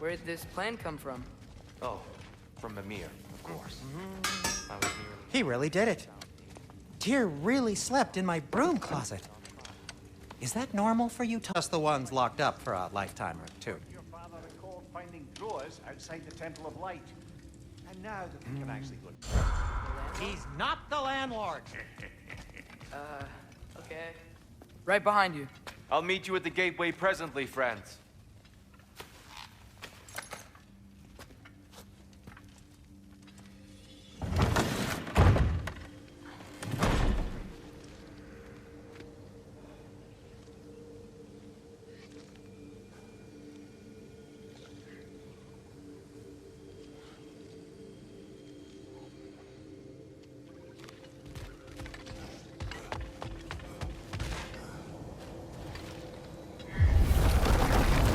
Where'd this plan come from? Oh, from Mimir, of course. I was nearly... He really did it. Tyr really slept in my broom closet. Is that normal for you? Us the ones locked up for a lifetime or two. Your father recalled finding GROA'S outside the Temple of Light. And now that we can actually go... He's not the landlord. Okay. Right behind you. I'll meet you at the gateway presently, friends.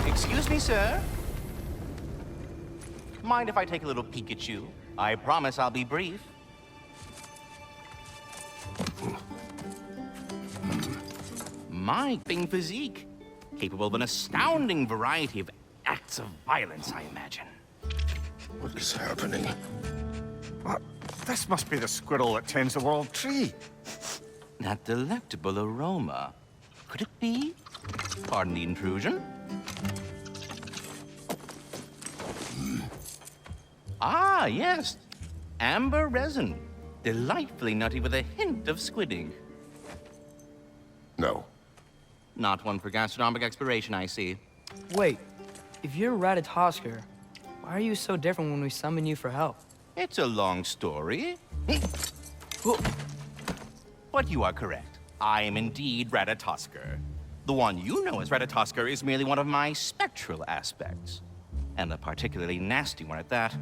Excuse me, sir. Mind if I take a little peek at you? I promise I'll be brief. My big physique, capable of an astounding variety of acts of violence, I imagine. What is happening? What? This must be the squirrel that tends the world tree. That delectable aroma. Could it be? Pardon the intrusion. Ah, yes. Amber resin. Delightfully nutty with a hint of squidding. No. Not one for gastronomic exploration, I see. Wait, if you're Ratatoskr, why are you so different when we summon you for help? It's a long story. But you are correct. I am indeed Ratatoskr. The one you know as Ratatoskr is merely one of my spectral aspects. And a particularly nasty one at that.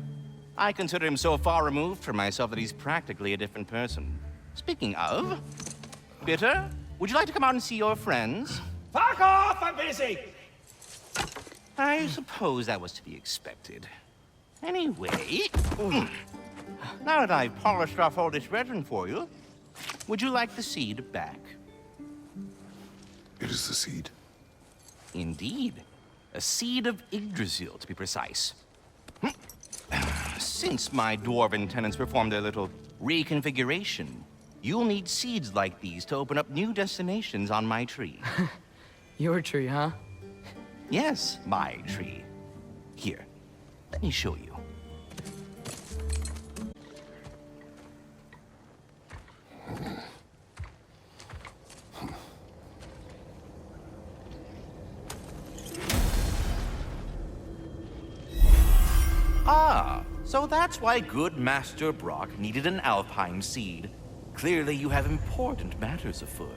I consider him so far removed from myself that he's practically a different person. Speaking of, Bitter, would you like to come out and see your friends? Fuck off! I'm busy! I suppose that was to be expected. Anyway, now that I've polished off all this resin for you, would you like the seed back? It is the seed. Indeed. A seed of Yggdrasil, to be precise. Since my dwarven tenants performed their little reconfiguration, you'll need seeds like these to open up new destinations on my tree. Your tree, huh? Yes, my tree. Here, let me show you. Ah, so that's why good Master Brock needed an alpine seed. Clearly you have important matters afoot.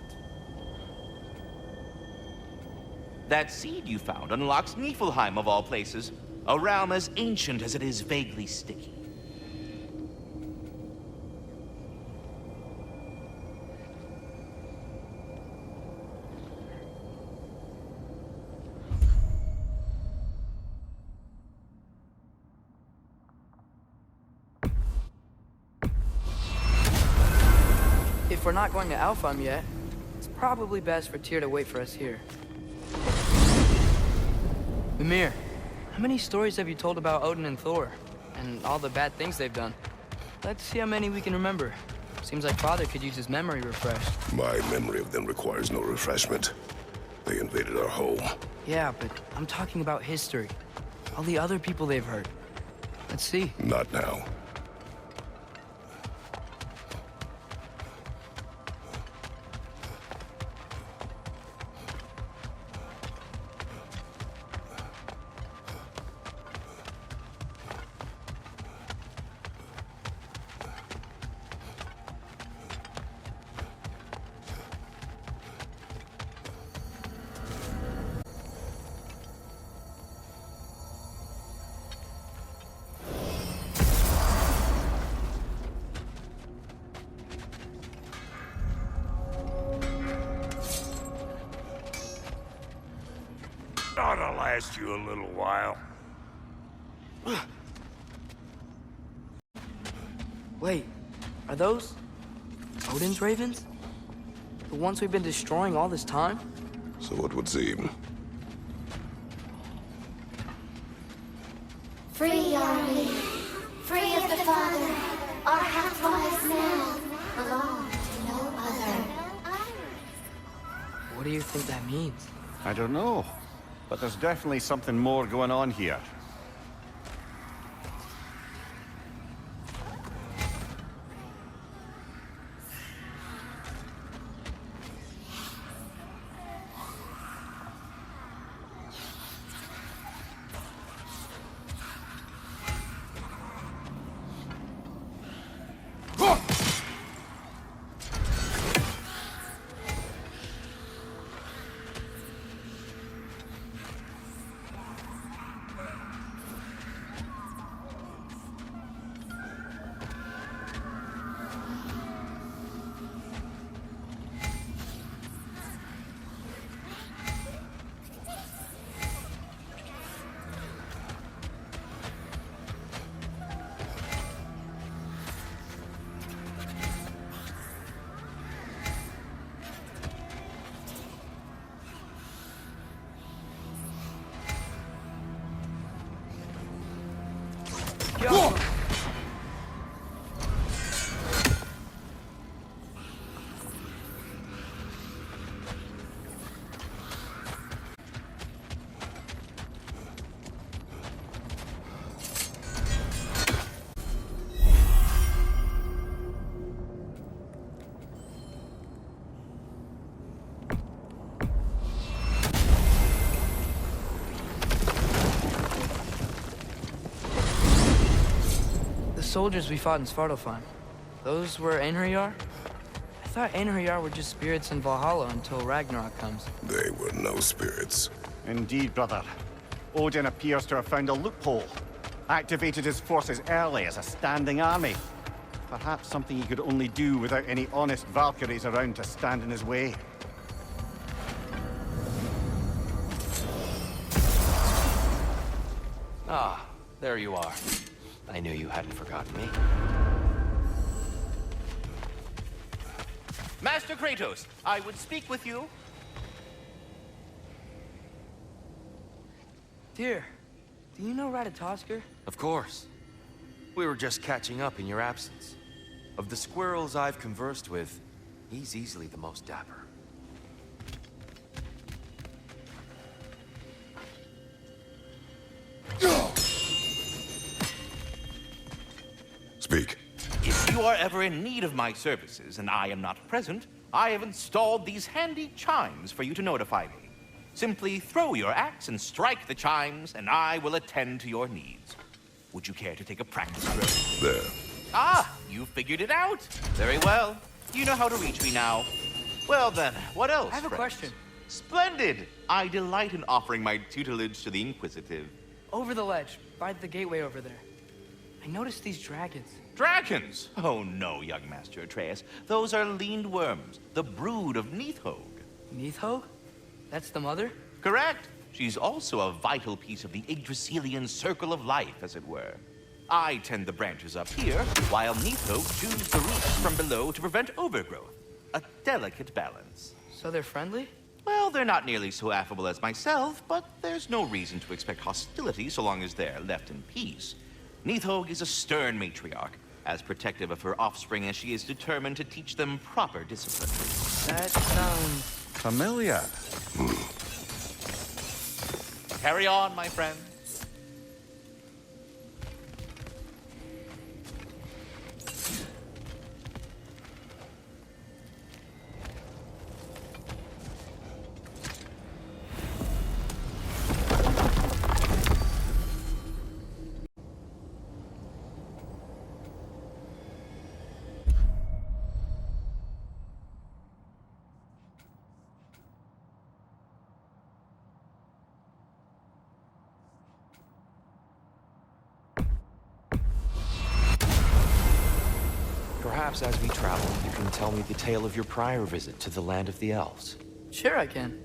That seed you found unlocks Niflheim of all places, a realm as ancient as it is vaguely sticky. If we're not going to Alfheim yet, it's probably best for Tyr to wait for us here. Mimir, how many stories have you told about Odin and Thor? And all the bad things they've done? Let's see how many we can remember. Seems like Father could use his memory refreshed. My memory of them requires no refreshment. They invaded our home. Yeah, but I'm talking about history. All the other people they've hurt. Let's see. Not now. Oughta last you a little while. Wait, are those Odin's ravens? The ones we've been destroying all this time? So it would seem. do you think that means? I don't know, but there's definitely something more going on here. Yo! Soldiers we fought in Svartalfheim. Those were Einherjar? I thought Einherjar were just spirits in Valhalla until Ragnarok comes. They were no spirits. Indeed, brother. Odin appears to have found a loophole. Activated his forces early as a standing army. Perhaps something he could only do without any honest Valkyries around to stand in his way. Ah, there you are. I knew you hadn't forgotten me. Master Kratos, I would speak with you. Dear, do you know Ratatoskr? Of course. We were just catching up in your absence. Of the squirrels I've conversed with, he's easily the most dapper. Speak. If you are ever in need of my services and I am not present, I have installed these handy chimes for you to notify me. Simply throw your axe and strike the chimes, and I will attend to your needs. Would you care to take a practice drill? There. Ah, you figured it out. Very well. You know how to reach me now. Well then, what else, I have a friends? question. Splendid! I delight in offering my tutelage to the Inquisitive. Over the ledge, by the gateway over there. I noticed these dragons. Dragons? Oh no, young Master Atreus. Those are leaned worms, the brood of Nithhog. Nithhog? That's the mother? Correct. She's also a vital piece of the Yggdrasilian circle of life, as it were. I tend the branches up here, while Nithhog chews the roots from below to prevent overgrowth. A delicate balance. So they're friendly? Well, they're not nearly so affable as myself, but there's no reason to expect hostility so long as they're left in peace. Nithhog is a stern matriarch, as protective of her offspring as she is determined to teach them proper discipline. That sounds... Familiar. Carry on, my friend. Perhaps as we travel, you can tell me the tale of your prior visit to the land of the elves. Sure I can.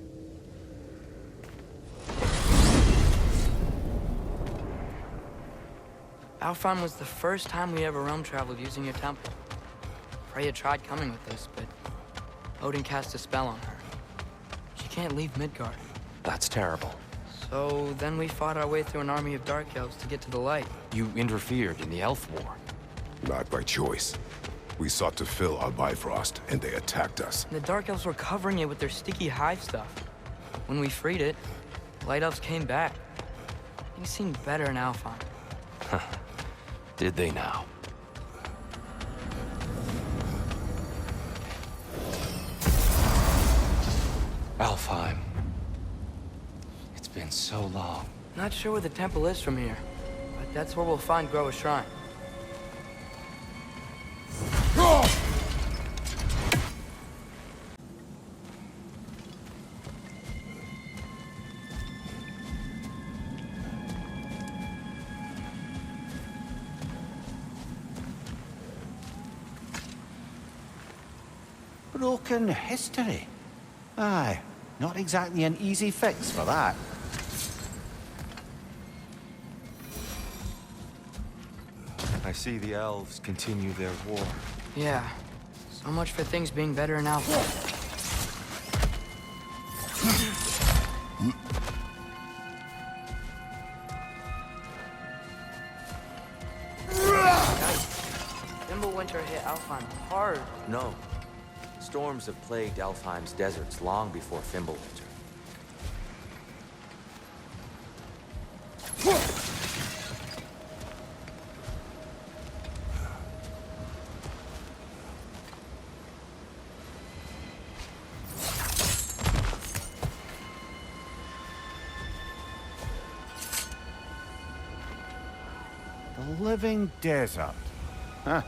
Alfheim was the first time we ever realm traveled using your temple. Freya tried coming with us, but Odin cast a spell on her. She can't leave Midgard. That's terrible. So then we fought our way through an army of dark elves to get to the light. You interfered in the elf war. Not by choice. We sought to fill our Bifrost, and they attacked us. The Dark Elves were covering it with their sticky hive stuff. When we freed it, Light Elves came back. Things seemed better in Alfheim. Did they now? Alfheim. It's been so long. Not sure where the temple is from here, but that's where we'll find GROA'S shrine. Broken history. Aye, not exactly an easy fix for that. I see the elves continue their war. Yeah, so much for things being better in Alfheim. Fimbulwinter hit Alfheim hard. No. Storms have plagued Alfheim's deserts long before Fimbulwinter. The living desert. Huh.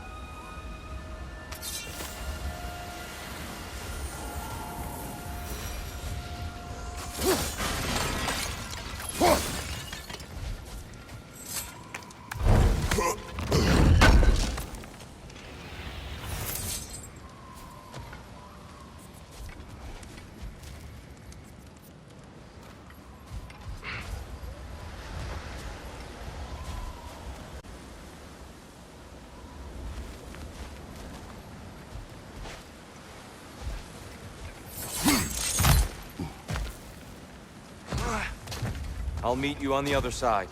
I'll meet you on the other side.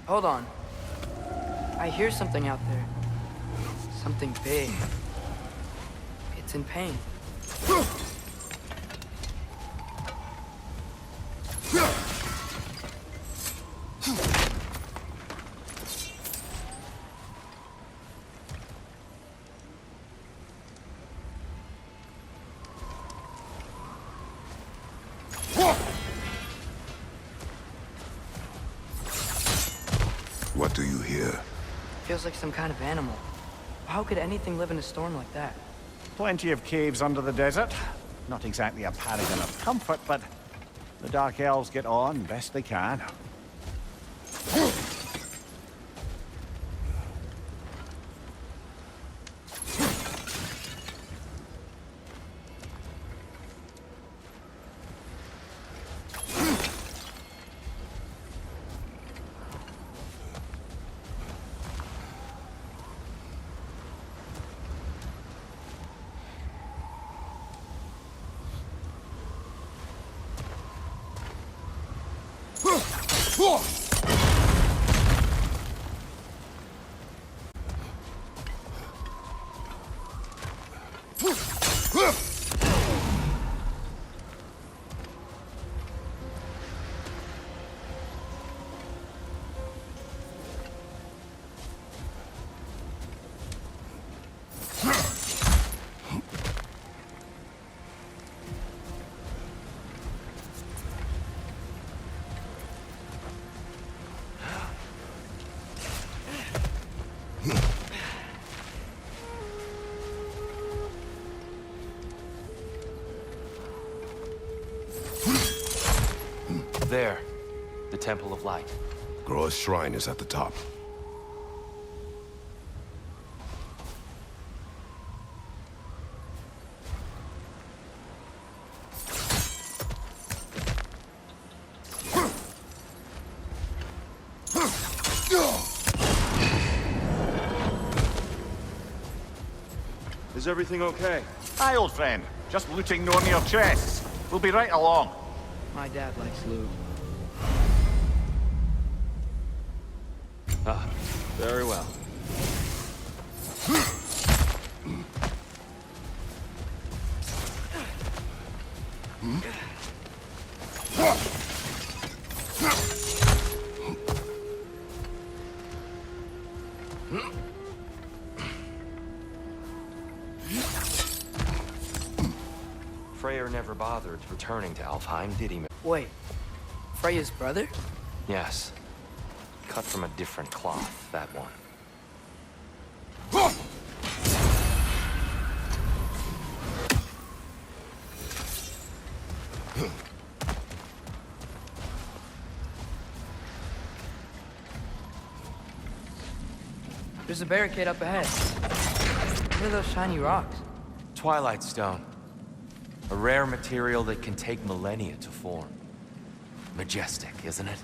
Hold on. I hear something out there. Something big. It's in pain. What do you hear? Feels like some kind of animal. How could anything live in a storm like that? Plenty of caves under the desert. Not exactly a paragon of comfort, but the Dark Elves get on best they can. There, the Temple of Light. GROA'S shrine is at the top. Is everything okay? Hi, old friend. Just looting Nornir chests. We'll be right along. My dad likes loot. Ah, very well. Freya never bothered returning to Alfheim, did he? Wait, Freya's brother? Yes. Cut from a different cloth, that one. There's a barricade up ahead. What are those shiny rocks? Twilight Stone. A rare material that can take millennia to form. Majestic, isn't it?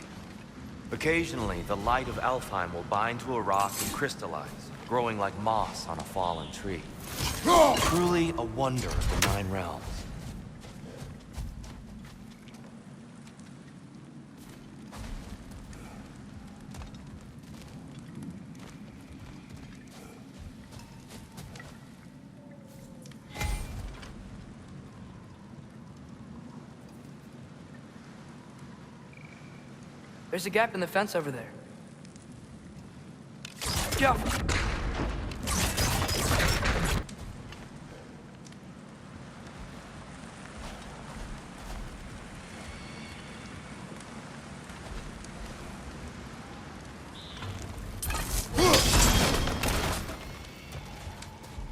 Occasionally, the light of Alfheim will bind to a rock and crystallize, growing like moss on a fallen tree. Truly a wonder of the Nine Realms. There's a gap in the fence over there. Jump!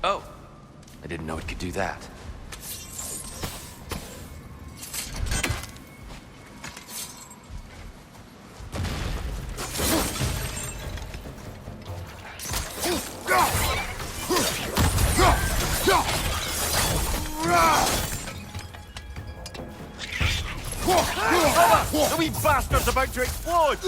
Oh, I didn't know it could do that. The wee bastard's about to explode!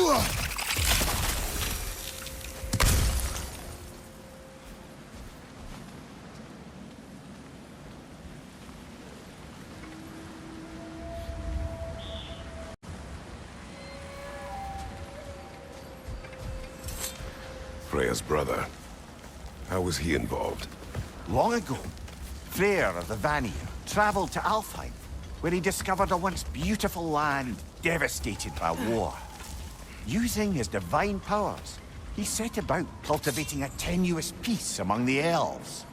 Freya's brother. How was he involved? Long ago, Freya of the Vanir traveled to Alfheim, where he discovered a once beautiful land devastated by war. Using his divine powers, he set about cultivating a tenuous peace among the elves.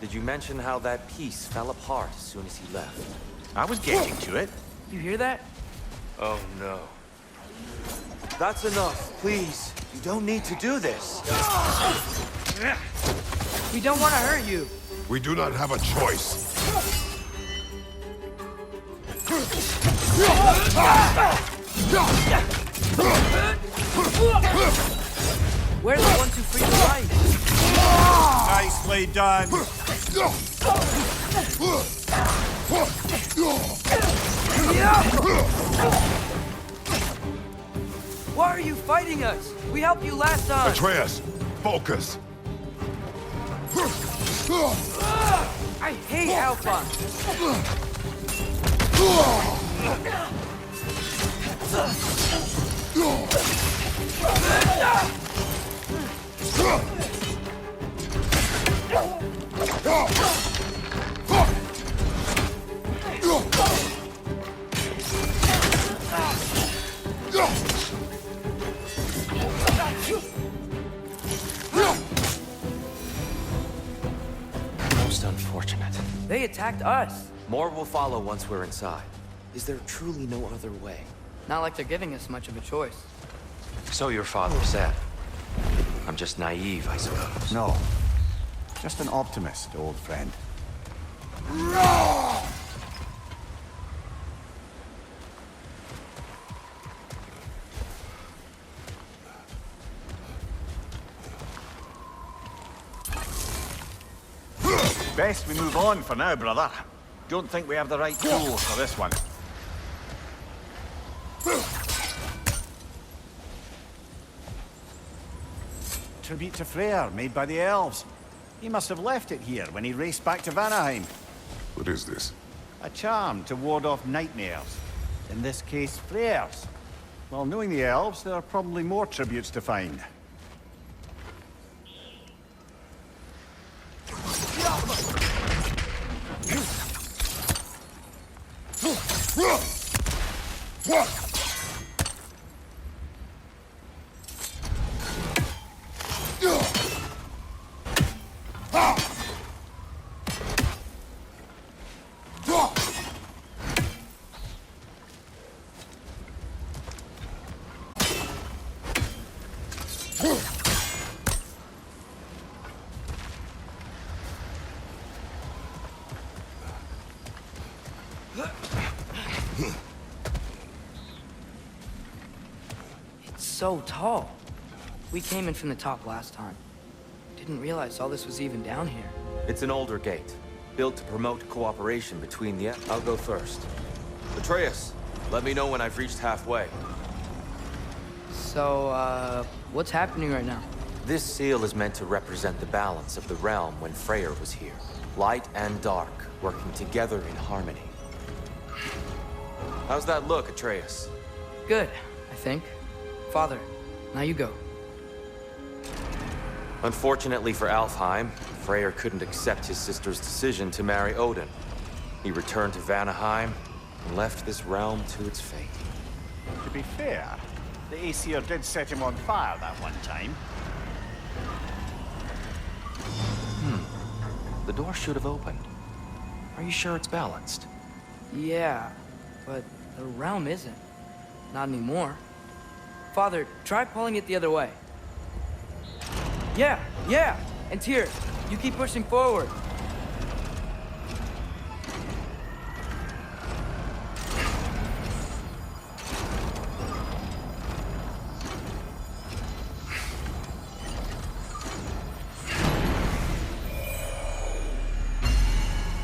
Did you mention how that piece fell apart as soon as he left? I was getting to it. You hear that? Oh no. That's enough, please. You don't need to do this. We don't want to hurt you. We do not have a choice. We're the ones who freed the light. Nicely done. Why are you fighting us? We helped you last time. Atreus, focus. I hate Alpha. Most unfortunate. They attacked us. More will follow once we're inside. Is there truly no other way? Not like they're giving us much of a choice. So your father said. I'm just naive, I suppose. No. Just an optimist, old friend. Best we move on for now, brother. Don't think we have the right tools for this one. tribute to Freya made by the elves. He must have left it here when he raced back to Vanaheim. What is this? A charm to ward off nightmares. In this case, Freya's. Well, knowing the elves, there are probably more tributes to find. It's so tall. We came in from the top last time. Didn't realize all this was even down here. It's an older gate, built to promote cooperation between the... I'll go first. Atreus, let me know when I've reached halfway. So, what's happening right now? This seal is meant to represent the balance of the realm when Freya was here. Light and dark, working together in harmony. How's that look, Atreus? Good, I think. Father, now you go. Unfortunately for Alfheim, Freyr couldn't accept his sister's decision to marry Odin. He returned to Vanaheim and left this realm to its fate. To be fair, the Aesir did set him on fire that one time. The door should have opened. Are you sure it's balanced? Yeah, but the realm isn't. Not anymore. Father, try pulling it the other way. Yeah! And Tyr, you keep pushing forward.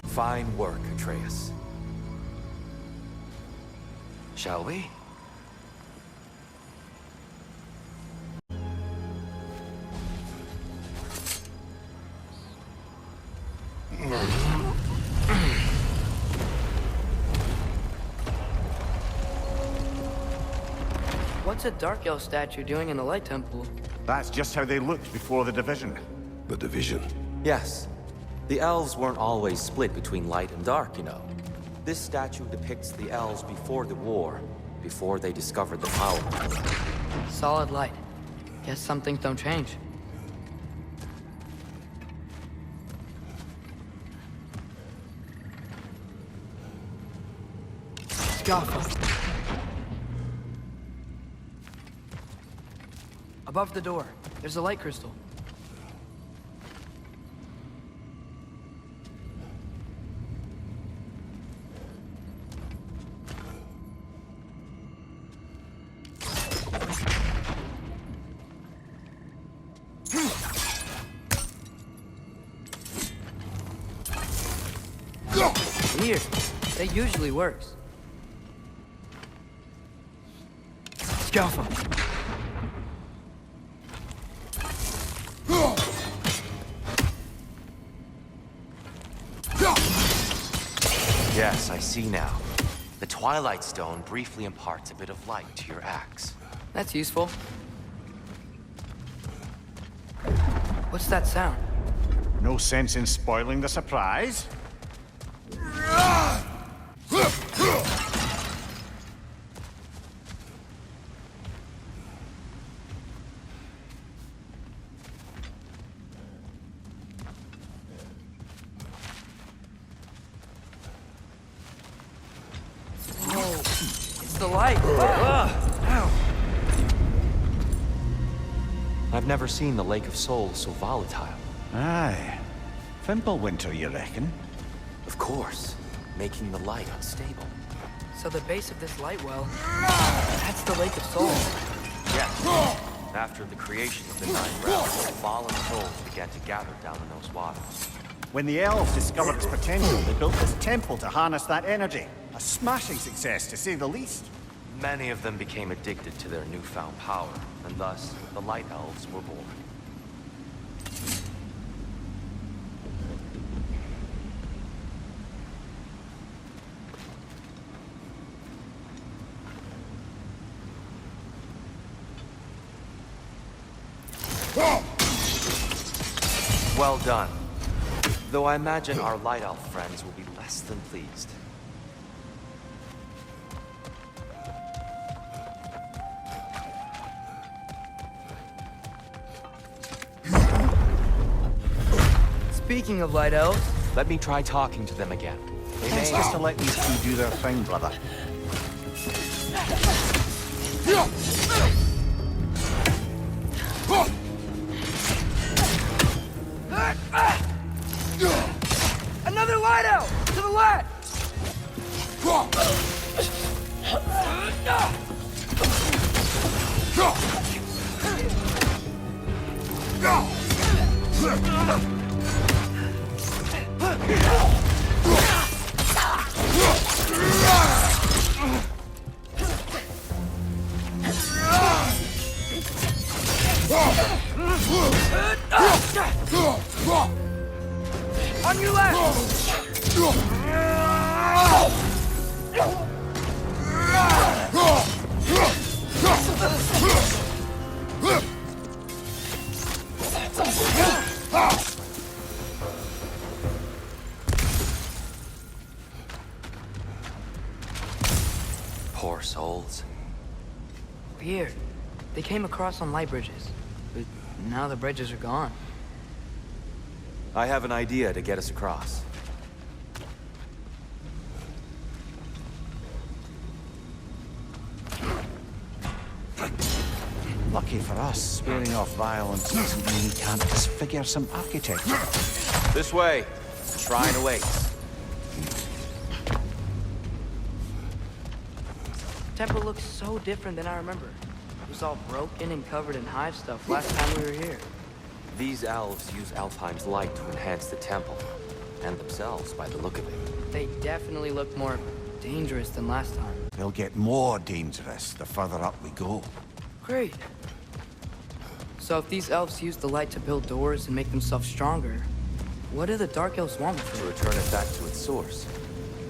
Fine work, Atreus. Shall we? What's a Dark Elf statue doing in the Light Temple? That's just how they looked before the division. The division. Yes. The elves weren't always split between light and dark, you know. This statue depicts the elves before the war, before they discovered the power. Solid light. Guess some things don't change. Scaffold. Above the door, there's a light crystal. Weird. That usually works. Scaffold. Yes, I see now. The Twilight Stone briefly imparts a bit of light to your axe. That's useful. What's that sound? No sense in spoiling the surprise. The light! Ow! I've never seen the Lake of Souls so volatile. Aye. Fimbulwinter, you reckon? Of course, making the light unstable. So the base of this light well, that's the Lake of Souls. Yes. After the creation of the Nine Realms, the fallen souls began to gather down in those waters. When the elves discovered its potential, they built this temple to harness that energy. A smashing success, to say the least. Many of them became addicted to their newfound power, and thus, the Light Elves were born. Well done. Though I imagine our Light Elf friends will be less than pleased. Speaking of Light Elves, Let me try talking to them again. They Thanks may... just to let these two do their thing, brother. another Light Elf! To the left! On your left! Poor souls. Weird. They came across on light bridges, but now the bridges are gone. I have an idea to get us across. Lucky for us, sparing off violence doesn't mean we can't disfigure some architecture. This way. Shrine awaits. Temple looks so different than I remember. It was all broken and covered in hive stuff last time we were here. These elves use Alfheim's light to enhance the temple, and themselves by the look of it. They definitely look more dangerous than last time. They'll get more dangerous the further up we go. Great. So if these elves use the light to build doors and make themselves stronger, what do the Dark Elves want with To it? return it back to its source.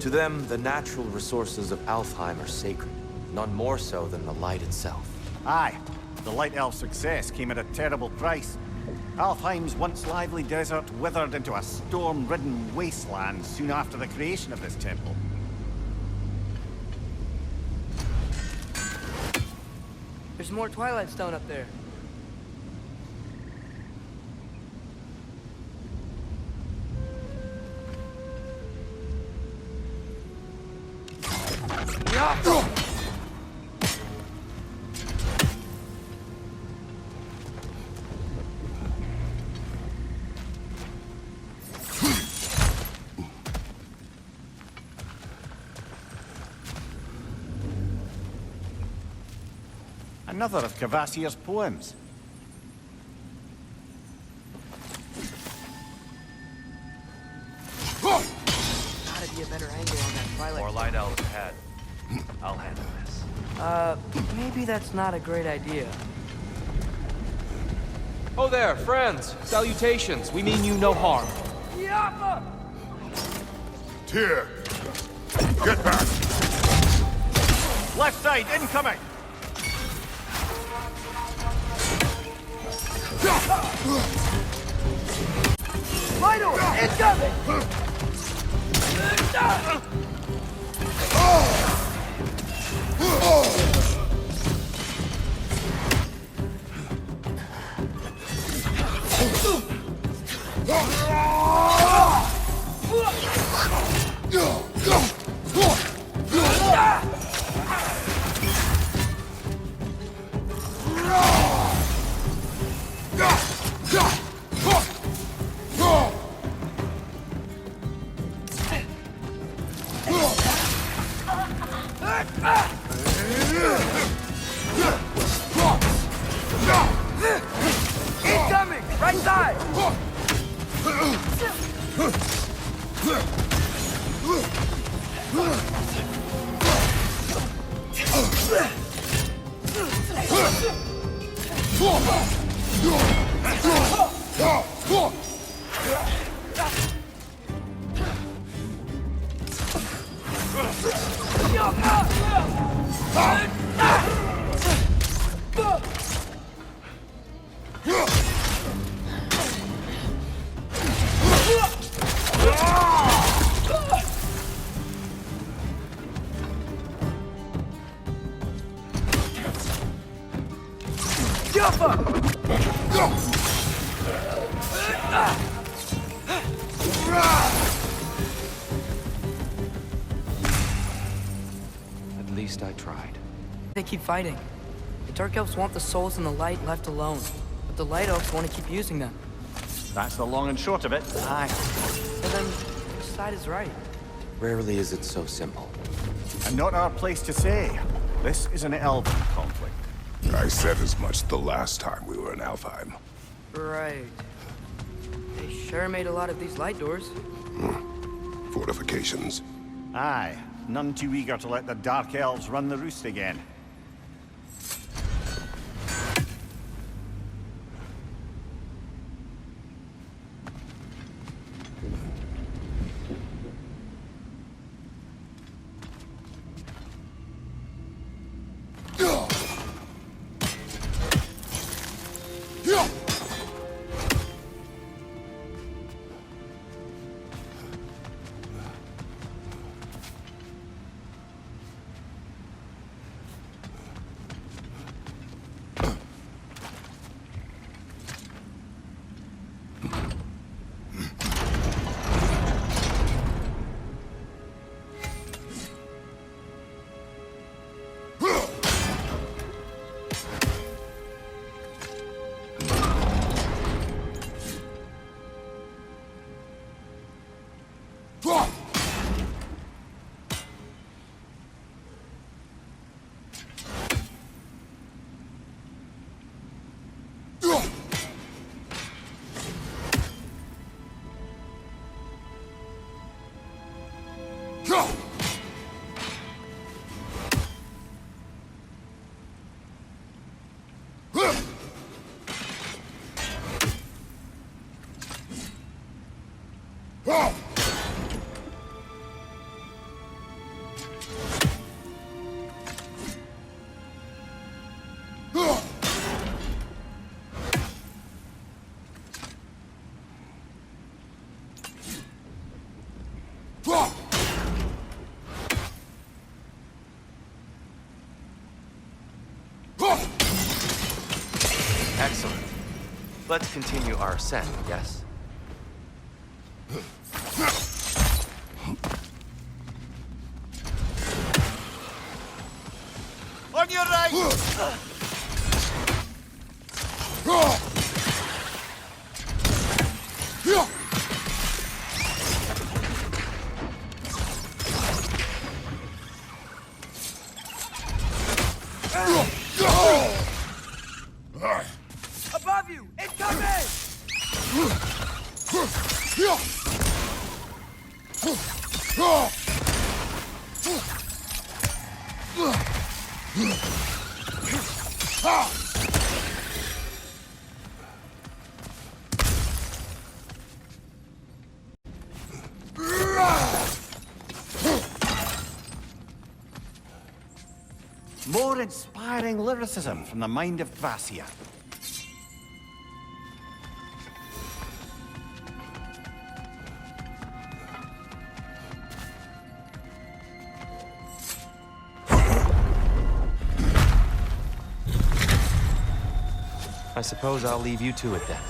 To them, the natural resources of Alfheim are sacred, none more so than the light itself. Aye, the Light Elf's success came at a terrible price. Alfheim's once lively desert withered into a storm-ridden wasteland soon after the creation of this temple. There's more Twilight Stone up there. Another of Kvasir's poems. Gotta be a better angle on that Twilight More Stone. light elves ahead. I'll handle this. Maybe that's not a great idea. Oh there, friends! Salutations! We mean you no harm. Tyr! Get back! Left side, incoming! Vital! Incoming! Incoming! Right side! At least I tried. They keep fighting. The Dark Elves want the souls in the light left alone, but the Light Elves want to keep using them. That's the long and short of it. Aye. So then, which side is right? Rarely is it so simple. And not our place to say. This is an elven conflict. I said as much the last time we were in Alfheim. Right. They sure made a lot of these light doors. Fortifications. Aye. None too eager to let the Dark Elves run the roost again. Excellent. Let's continue our ascent, yes? On your right! Above you! Incoming! More inspiring lyricism from the mind of Kvasir. I suppose I'll leave you to it then.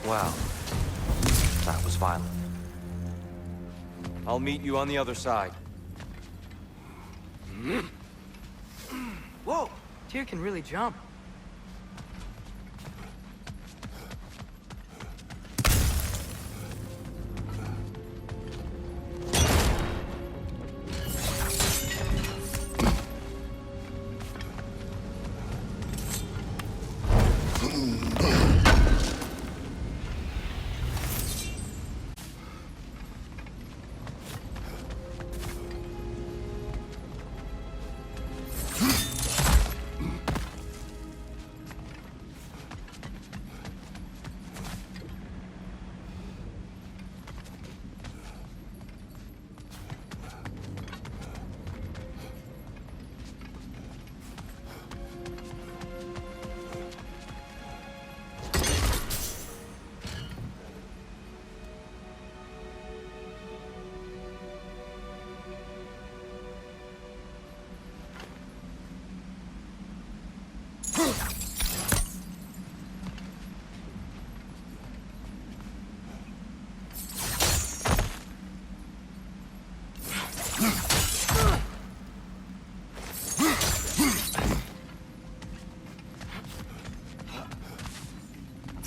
Wow. That was violent. I'll meet you on the other side. Whoa! Tyr can really jump.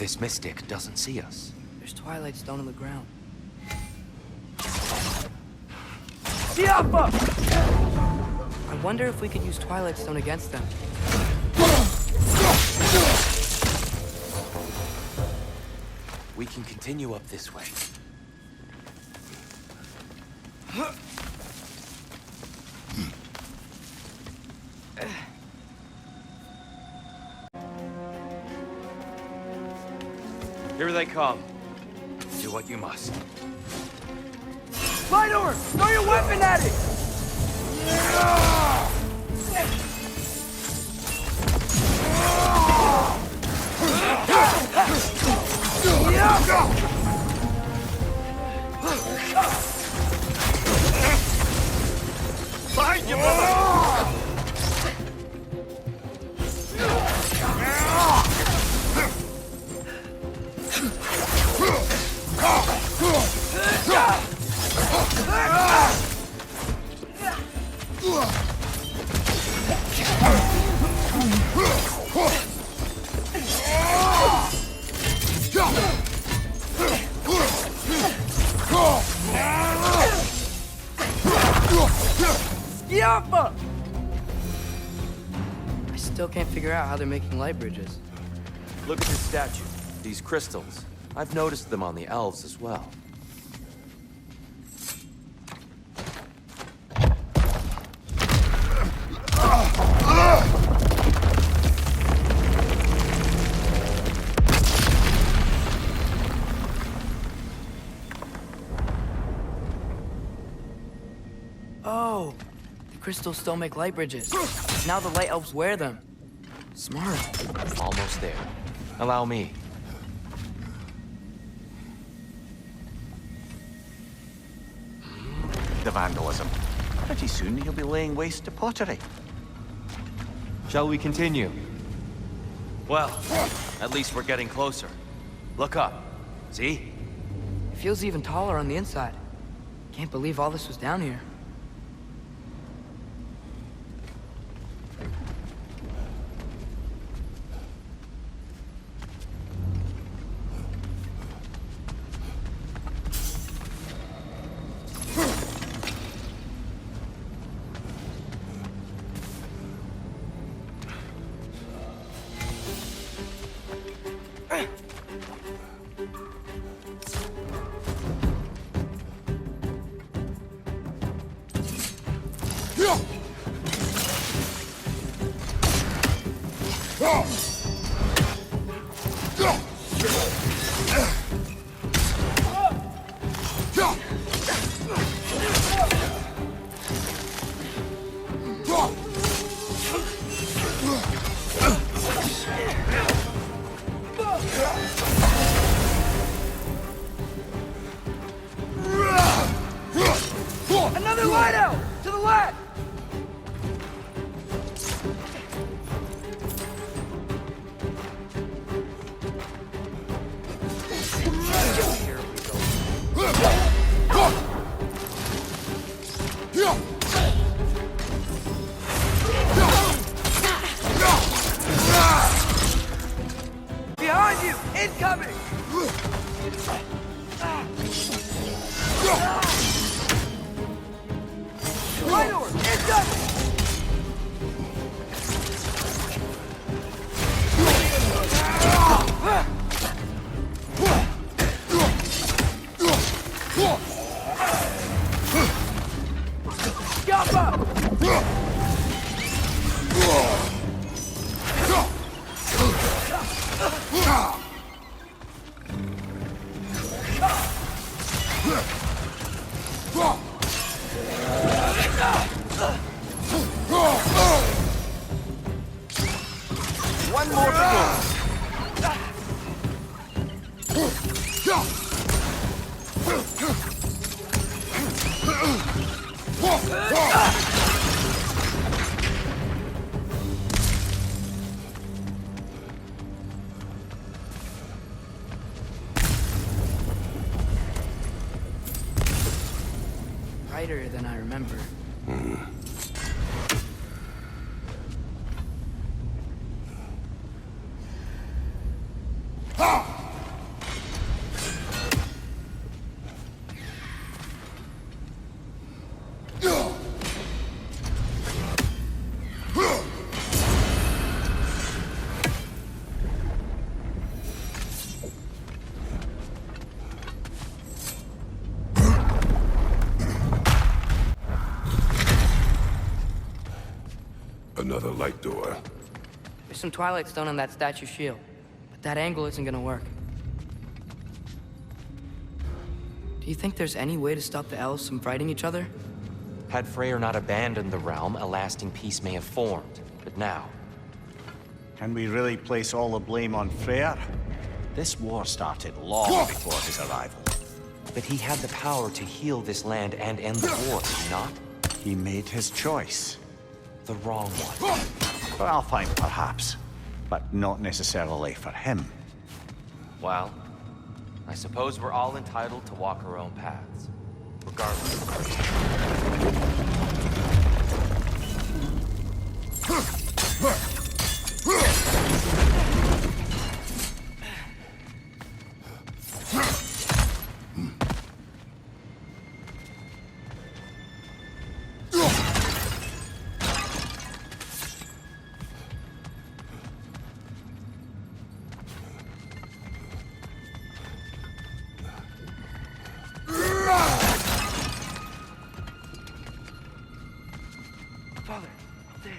this mystic doesn't see us. There's Twilight Stone on the ground. Siapa! I wonder if we could use Twilight Stone against them. We can continue up this way. Here they come. Do what you must. Light over! Throw your weapon at it! Find your mother! Siapa! I still can't figure out how they're making light bridges. Look at this statue. These crystals. I've noticed them on the elves as well. Oh, the crystals still make light bridges. Now the light elves wear them. Smart. Almost there. Allow me. The vandalism. Pretty soon he'll be laying waste to pottery. Shall we continue? Well, at least we're getting closer. Look up. See? It feels even taller on the inside. Can't believe all this was down here. Another light out! To the left! Behind you! Incoming! Right over! Incoming! One more to go. Brighter than I remember. Ha! another light door. There's some Twilight Stone on that statue's shield, but that angle isn't gonna work. Do you think there's any way to stop the elves from fighting each other? Had Freya not abandoned the realm, a lasting peace may have formed. But now, Can we really place all the blame on Freya? This war started long before his arrival. but he had the power to heal this land and end the war, did he not? He made his choice. The wrong one. For Alfheim, perhaps, but not necessarily for him. Well, I suppose we're all entitled to walk our own paths, regardless of Father, up there.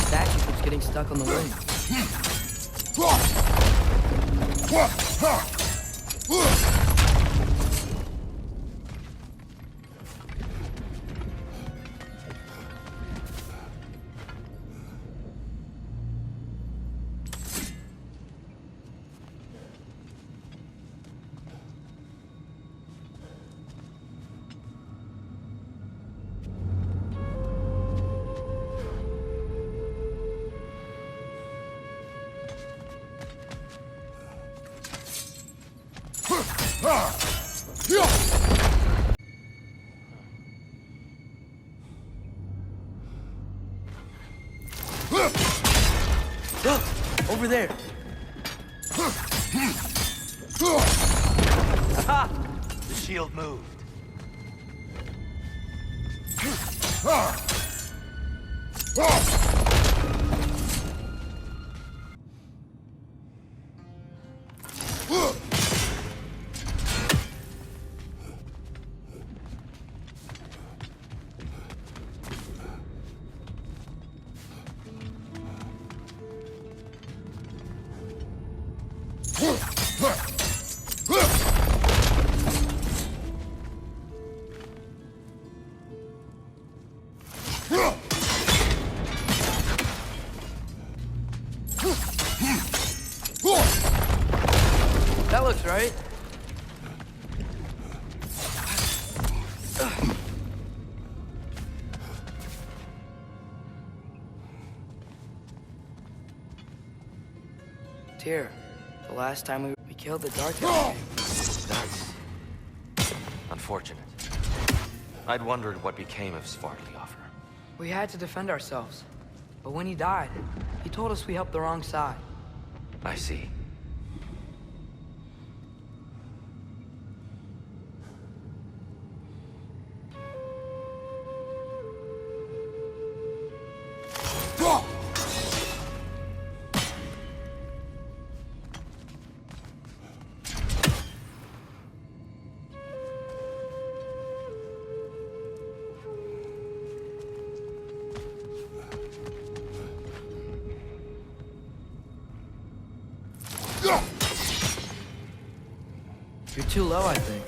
Statue keeps getting stuck on the wing. Look! Over there! Aha! The shield moved. That looks right. Tyr, the last time we killed the Dark Elf. That's unfortunate. I'd wondered what became of Svartalfheim. We had to defend ourselves. But when he died, he told us we helped the wrong side. I see. You're too low, I think.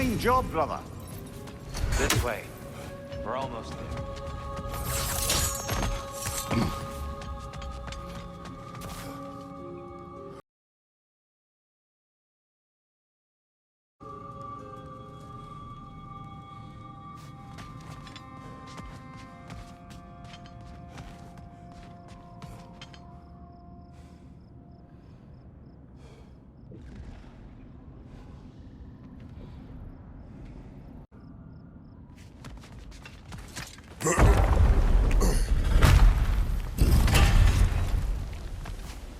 Fine job, brother. This way. We're almost there.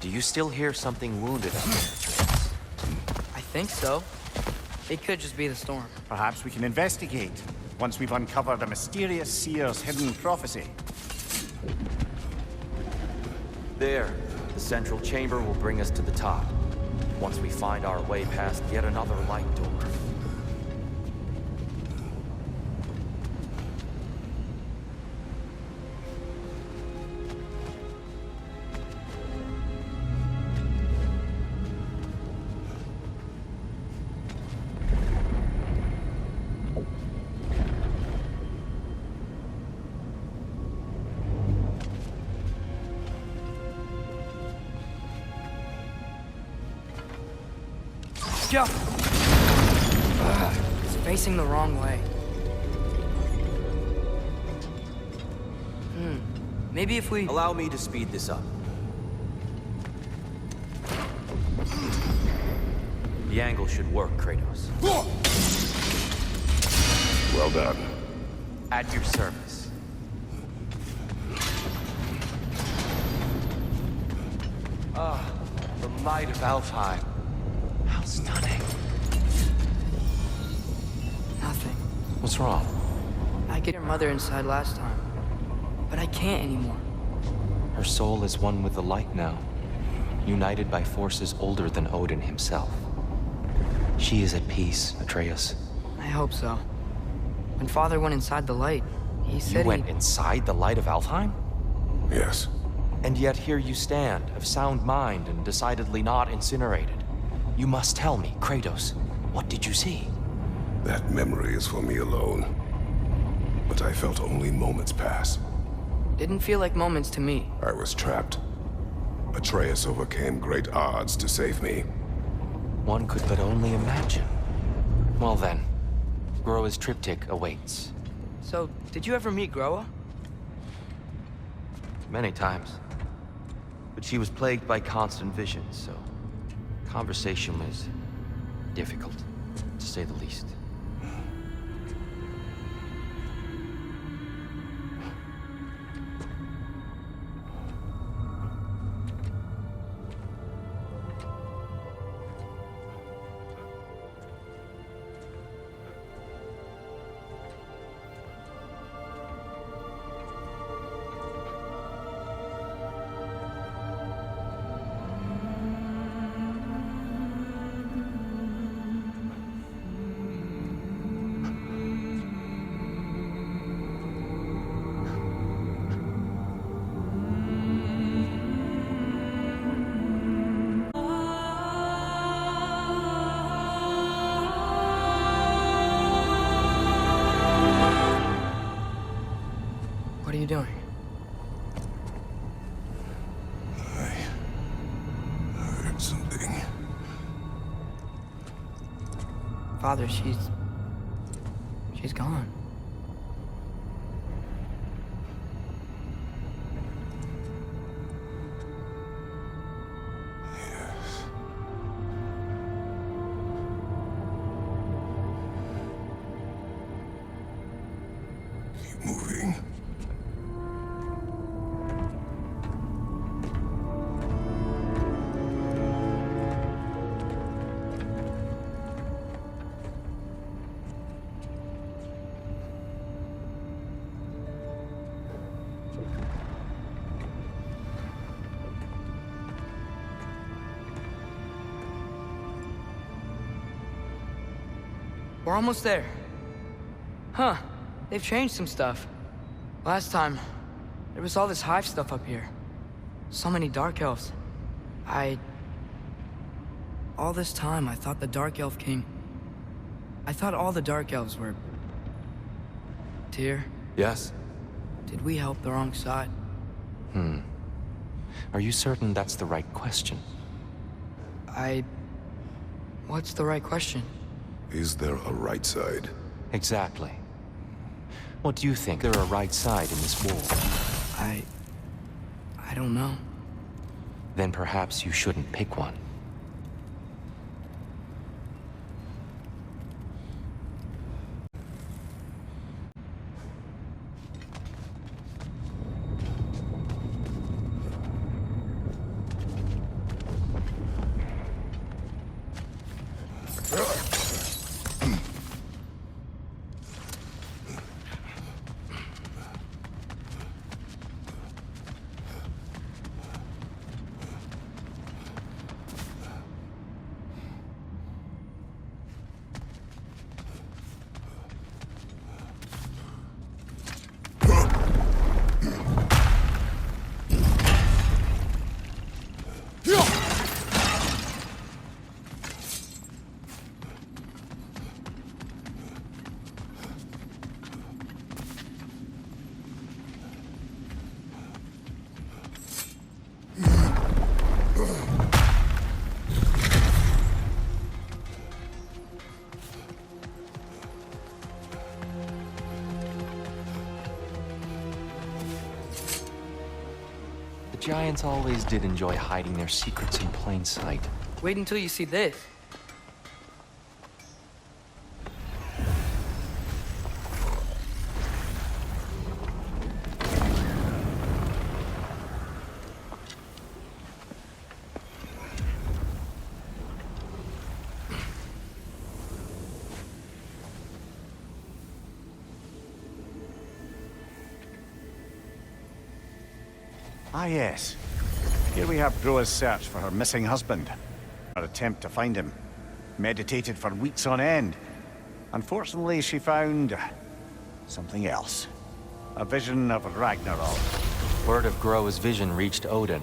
Do you still hear something wounded up there, Atreus? I think so. It could just be the storm. Perhaps we can investigate, once we've uncovered a mysterious seer's hidden prophecy. There. The central chamber will bring us to the top. Once we find our way past yet another light door. Go! It's facing the wrong way. Maybe if we... Allow me to speed this up. The angle should work, Kratos. Well done. At your service. Ah, the light of Alfheim. How stunning. Nothing. What's wrong? I could get your mother inside last time, but I can't anymore. Her soul is one with the light now, united by forces older than Odin himself. She is at peace, Atreus. I hope so. When Father went inside the light, he said You went inside the light of Alfheim? Yes. And yet here you stand, of sound mind and decidedly not incinerated. You must tell me, Kratos, what did you see? That memory is for me alone. But I felt only moments pass. Didn't feel like moments to me. I was trapped. Atreus overcame great odds to save me. One could but only imagine. Well then, GROA'S triptych awaits. So, did you ever meet GROA? Many times. But she was plagued by constant visions, so conversation was difficult, to say the least. What are you doing? I heard something. Father, she's gone. Yes. Keep moving. We're almost there. Huh. They've changed some stuff. Last time, there was all this hive stuff up here. So many Dark Elves. All this time, I thought the Dark Elf King I thought all the Dark Elves were... Tyr, Yes? did we help the wrong side? Are you certain that's the right question? What's the right question? Is there a right side? Exactly. What do you think? There a right side in this war? I don't know. Then perhaps you shouldn't pick one. The Giants always did enjoy hiding their secrets in plain sight. Wait until you see this. Ah, yes. Here we have GROA'S search for her missing husband. Her attempt to find him. Meditated for weeks on end. Unfortunately, she found... something else. A vision of Ragnarok. Word of GROA'S vision reached Odin.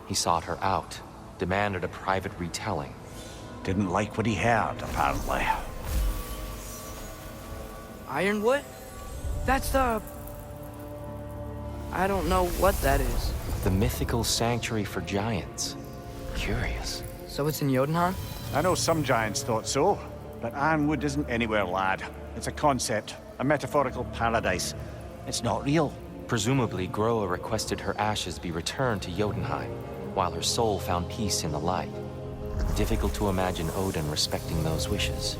He sought her out, demanded a private retelling. Didn't like what he heard, apparently. Ironwood? That's the... I don't know what that is. The mythical sanctuary for giants. Curious. So it's in Jotunheim? I know some giants thought so, but Ironwood isn't anywhere, lad. It's a concept, a metaphorical paradise. It's not real. Presumably, Groa requested her ashes be returned to Jotunheim, while her soul found peace in the light. Difficult to imagine Odin respecting those wishes.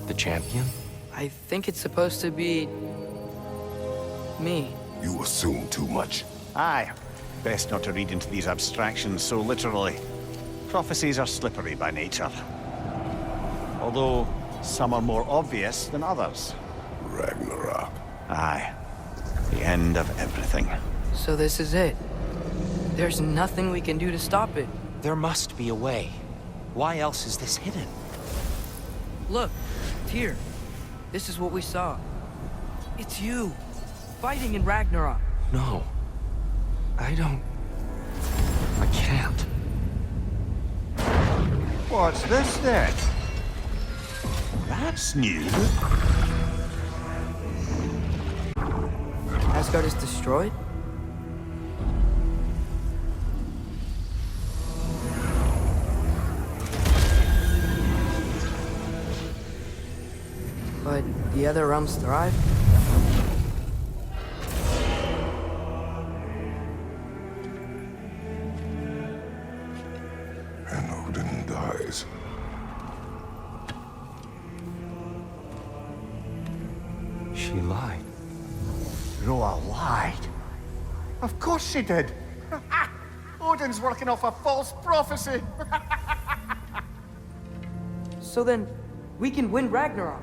The champion? I think it's supposed to be... me. You assume too much. Aye. Best not to read into these abstractions so literally. Prophecies are slippery by nature. Although, some are more obvious than others. Ragnarok. Aye. The end of everything. So this is it. There's nothing we can do to stop it. There must be a way. Why else is this hidden? Look, Tyr. This is what we saw. It's you, fighting in Ragnarok. No. I can't. What's this then? That's new. Asgard is destroyed? But the other realms thrive? And Odin dies. She lied. Groa lied. Of course she did. Odin's working off a false prophecy. So then, we can win Ragnarok.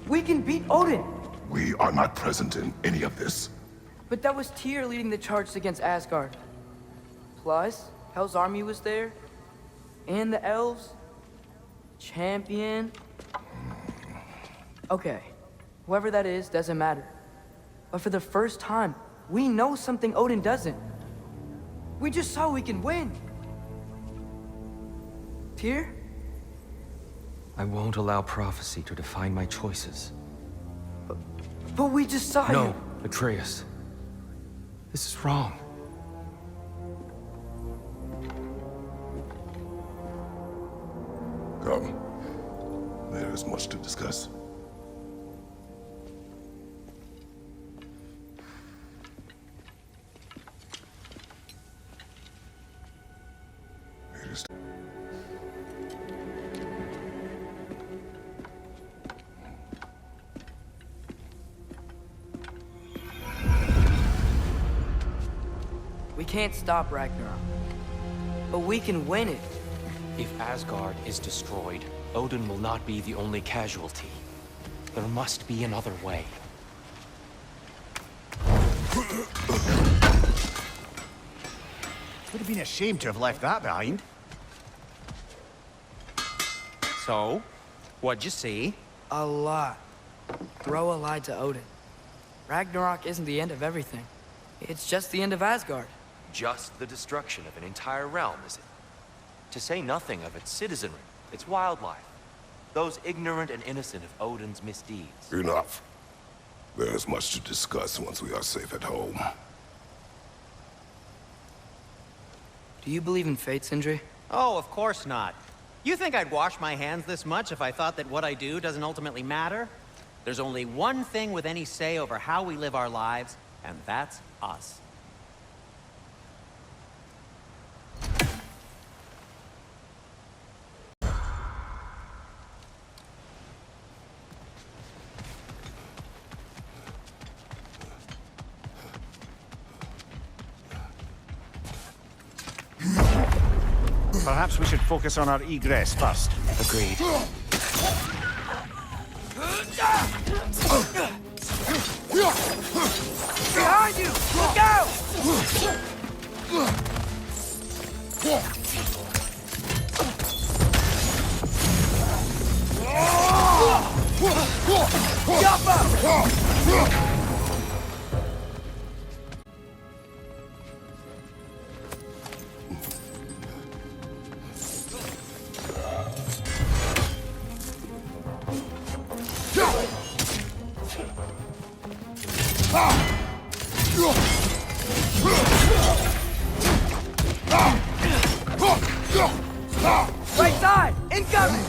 We can beat Odin. We are not present in any of this. But that was Tyr leading the charge against Asgard. Plus, Hell's army was there. And the elves. Champion. Okay, whoever that is doesn't matter. But for the first time, we know something Odin doesn't. We just saw we can win. Tyr, I won't allow prophecy to define my choices. But we just saw you. No, Atreus. This is wrong. Come. There is much to discuss. It is... We can't stop Ragnarok. But we can win it. If Asgard is destroyed, Odin will not be the only casualty. There must be another way. Would have been a shame to have left that behind. So, what'd you see? A lot. Groa lied to Odin. Ragnarok isn't the end of everything. It's just the end of Asgard. Just the destruction of an entire realm, is it? To say nothing of its citizenry, its wildlife. Those ignorant and innocent of Odin's misdeeds. Enough. There is much to discuss once we are safe at home. Do you believe in fate, Sindri? Oh, of course not. You think I'd wash my hands this much if I thought that what I do doesn't ultimately matter? There's only one thing with any say over how we live our lives, and that's us. Perhaps we should focus on our egress first. Agreed. Behind you! Look out! Right side! Incoming!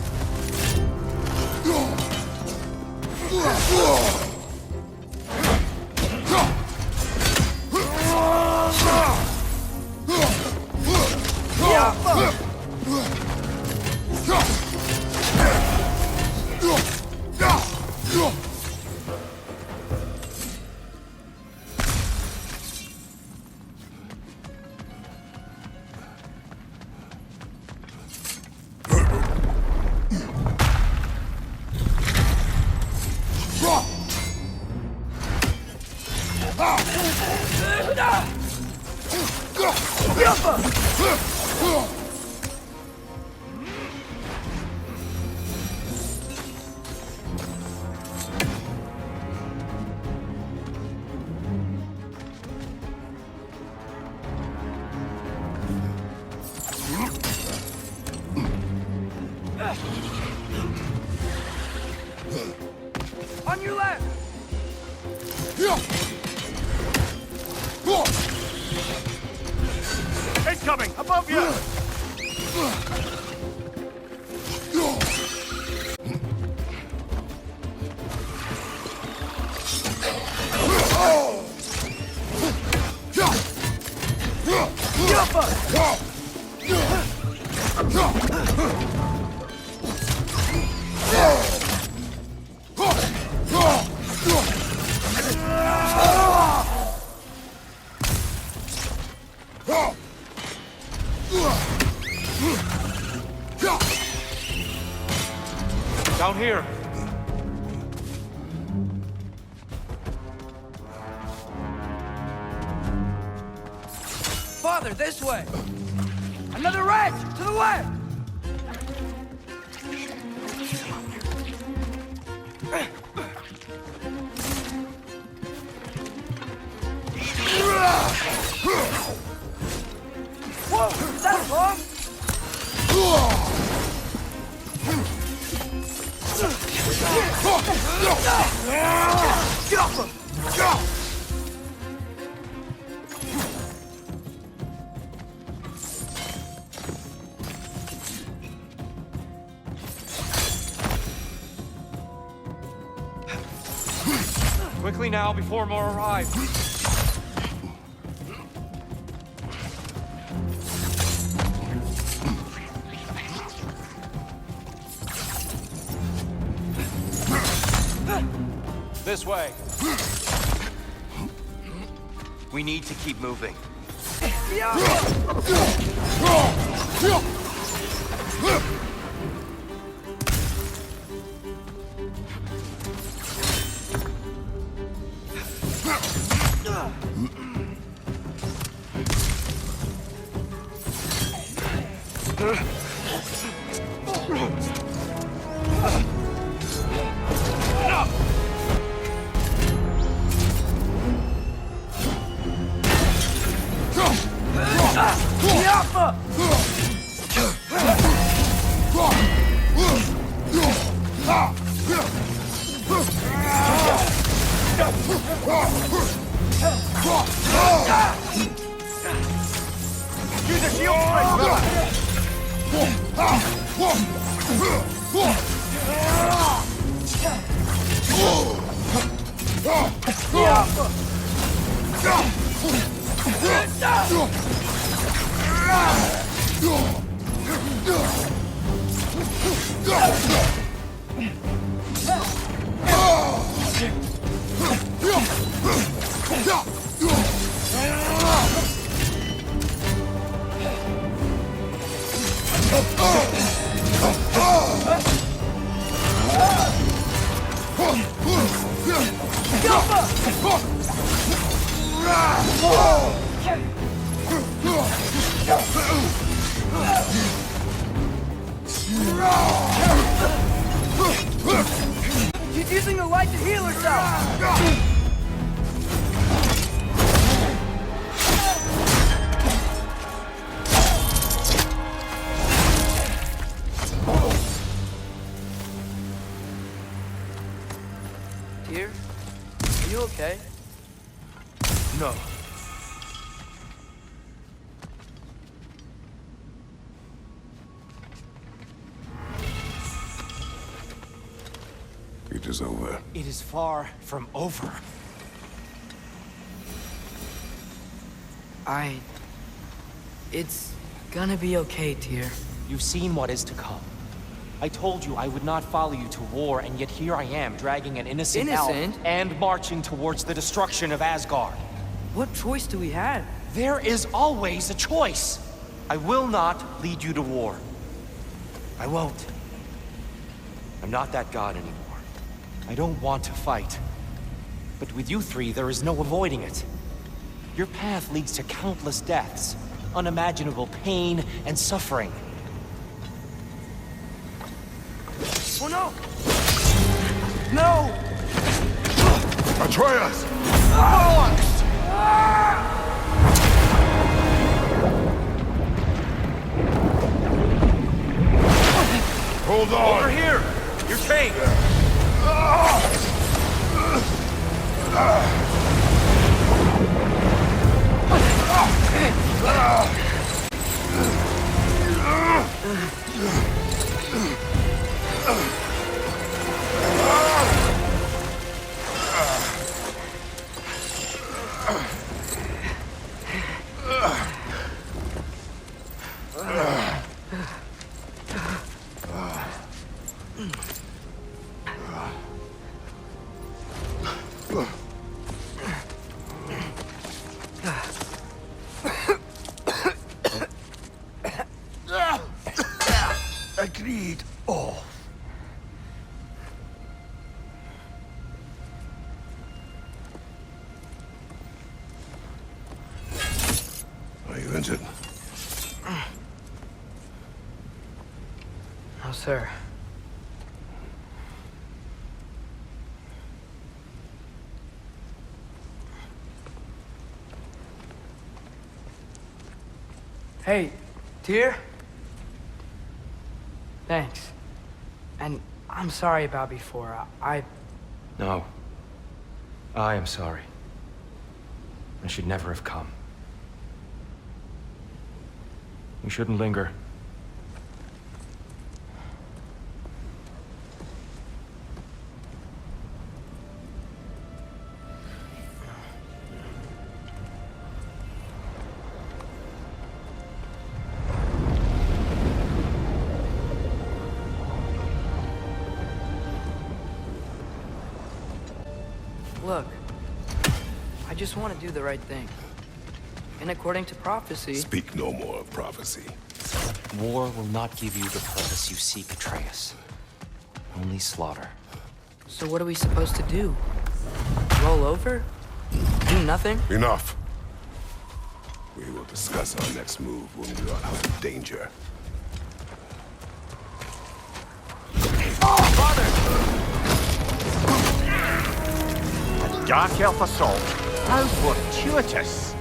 On your left! Incoming! Above you! Down here. Father, this way! Another wrench! To the left! Whoa! Is that a bomb? Quickly now, before more arrive. This way. We need to keep moving. She's using the light to heal herself! Dear, are you okay? No. It is over. It is far from over. It's gonna be okay, Tyr. You've seen what is to come. I told you I would not follow you to war, and yet here I am, dragging an innocent elf and marching towards the destruction of Asgard. What choice do we have? There is always a choice. I will not lead you to war. I won't. I'm not that god anymore. I don't want to fight. But with you three, there is no avoiding it. Your path leads to countless deaths, unimaginable pain and suffering. Oh no! No! Atreus! Hold on! Over here! You're chained! Agreed. Oh. Are you injured? No, sir. Hey, Tyr? Thanks. And I'm sorry about before. No. I am sorry. I should never have come. We shouldn't linger. Look, I just want to do the right thing. And according to prophecy... Speak no more of prophecy. War will not give you the purpose you seek, Atreus. Only slaughter. So what are we supposed to do? Roll over? Do nothing? Enough. We will discuss our next move when we are out of danger. Dark Elf assault. How fortuitous.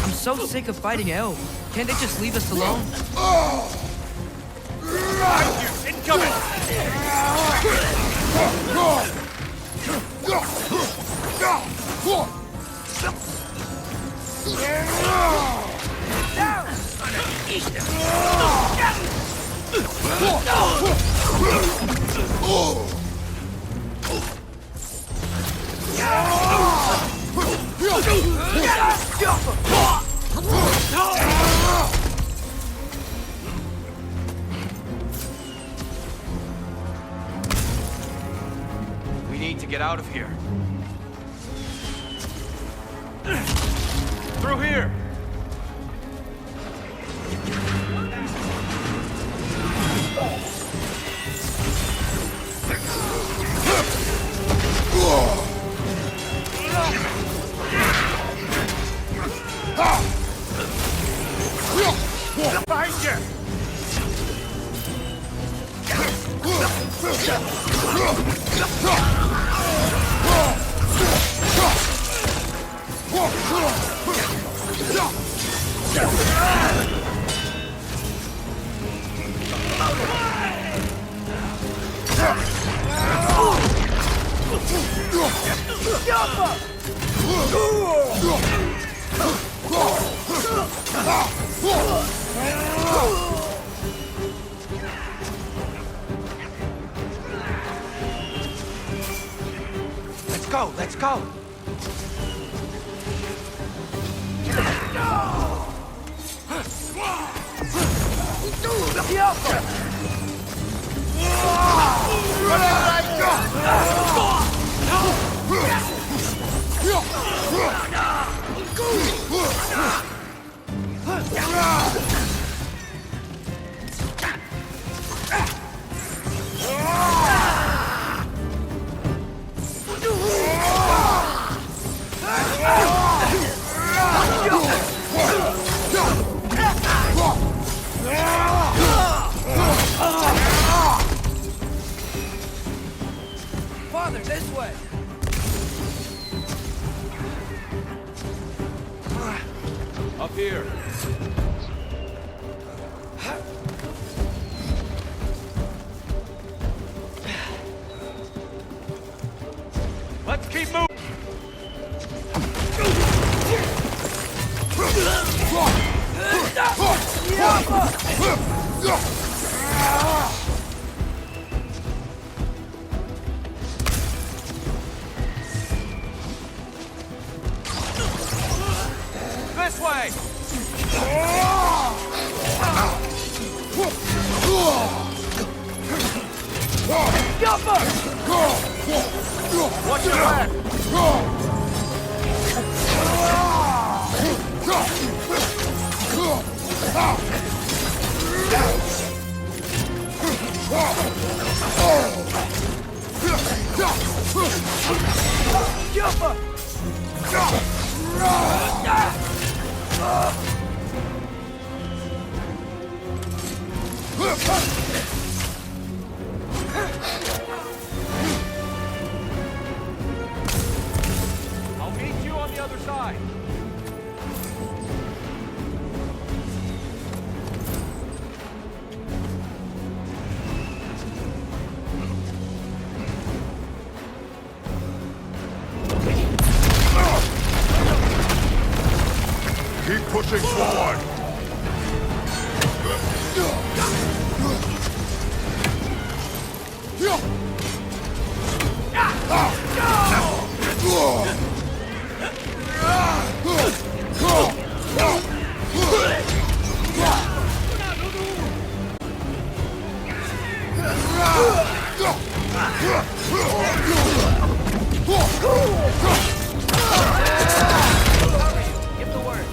I'm so sick of fighting elves. Can't they just leave us alone? Incoming! We need to get out of here. Through here! Behind you! Let's go, let's go! Father, this way! Up here. Let's keep moving. This way. Watch your back. I'll meet you on the other side. Give the word.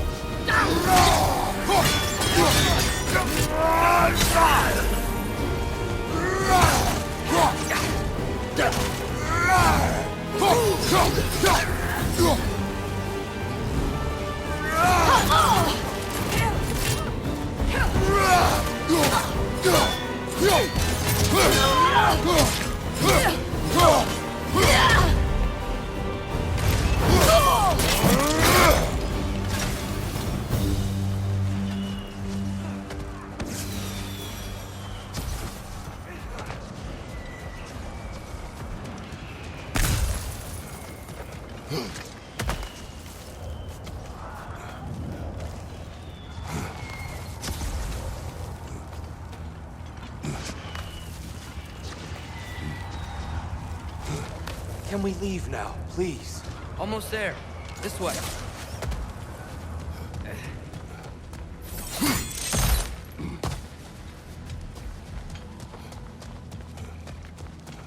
Can we leave now, please? Almost there. This way.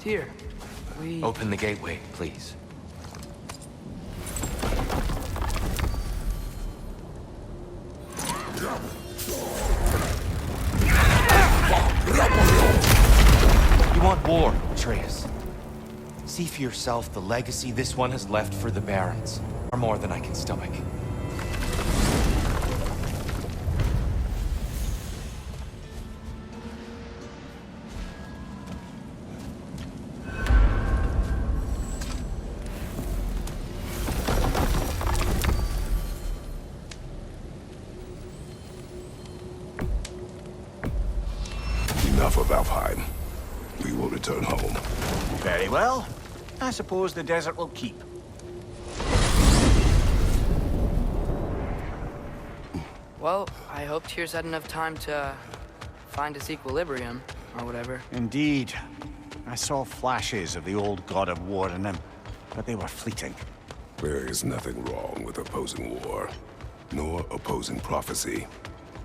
Tyr, we... Open the gateway, please. You want war, Atreus. See for yourself the legacy this one has left for the Barons. Far more than I can stomach. Enough of Alfheim. We will return home. Very well. I suppose the desert will keep. Well, I hope Tyr's had enough time to find its equilibrium, or whatever. Indeed. I saw flashes of the old god of war in him, but they were fleeting. There is nothing wrong with opposing war, nor opposing prophecy.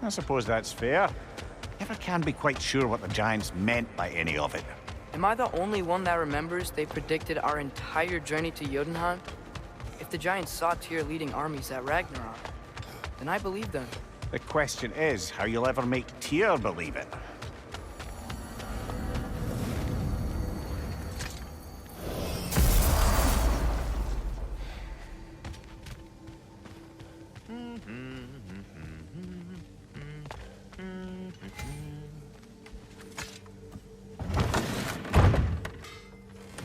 I suppose that's fair. Never can be quite sure what the Giants meant by any of it. Am I the only one that remembers they predicted our entire journey to Jotunheim? If the Giants saw Tyr leading armies at Ragnarok, then I believe them. The question is how you'll ever make Tyr believe it.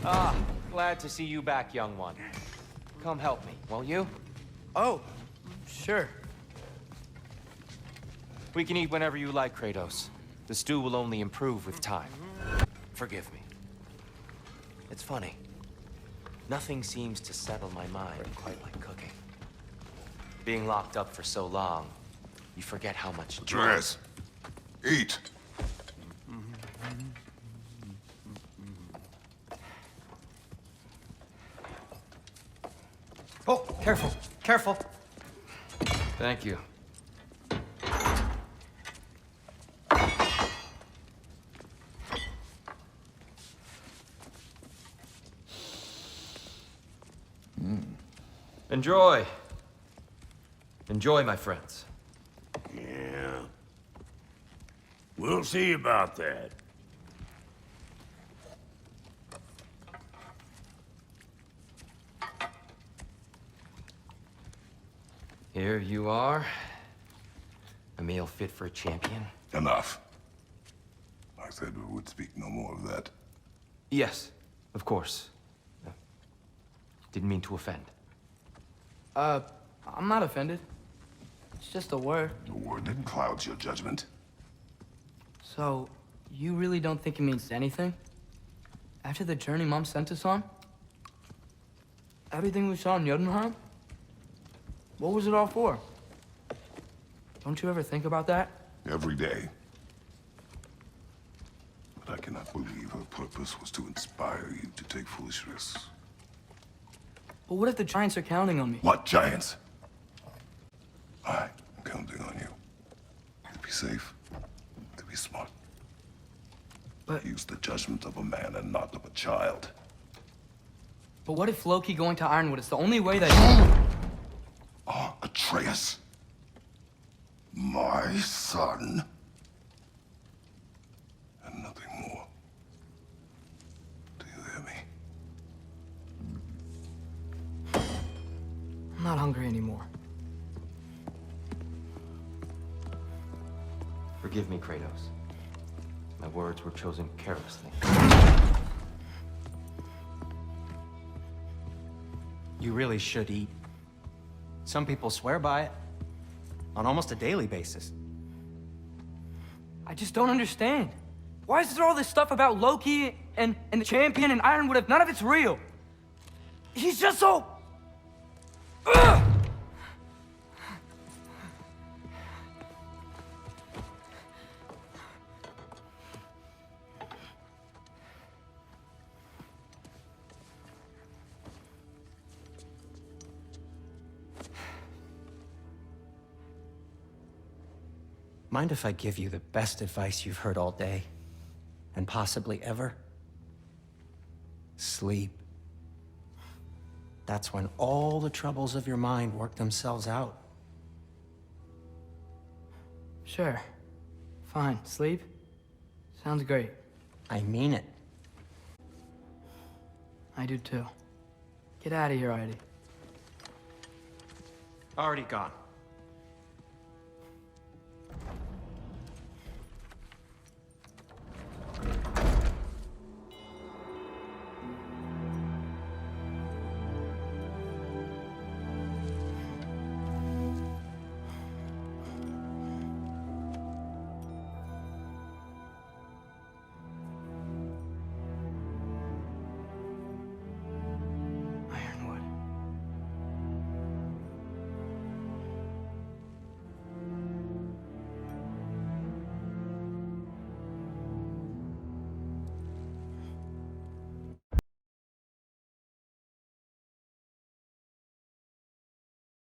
Ah, glad to see you back, young one. Come help me, won't you? Oh, sure. We can eat whenever you like, Kratos. The stew will only improve with time. Forgive me. It's funny. Nothing seems to settle my mind quite like cooking. Being locked up for so long, you forget how much joy... Atreus, eat. Oh, careful, careful. Thank you. Enjoy. Enjoy, my friends. Yeah. We'll see about that. Here you are. A meal fit for a champion. Enough. I said we would speak no more of that. Yes, of course. Didn't mean to offend. I'm not offended. It's just a word. The word that clouds your judgment. So, you really don't think it means anything? After the journey Mom sent us on? Everything we saw in Jotunheim? What was it all for? Don't you ever think about that? Every day. But I cannot believe her purpose was to inspire you to take foolish risks. But what if the Giants are counting on me? What giants? I am counting on you. To be safe, to be smart. But... Use the judgment of a man and not of a child. But what if Loki going to Ironwood is the only way that... Atreus. My son. And nothing more. Do you hear me? I'm not hungry anymore. Forgive me, Kratos. My words were chosen carelessly. You really should eat. Some people swear by it. On almost a daily basis. I just don't understand. Why is there all this stuff about Loki and the champion and Ironwood if none of it's real? He's just so... Ugh! Mind if I give you the best advice you've heard all day? And possibly ever? Sleep. That's when all the troubles of your mind work themselves out. Sure. Fine. Sleep? Sounds great. I mean it. I do too. Get out of here, Heidi. Already gone.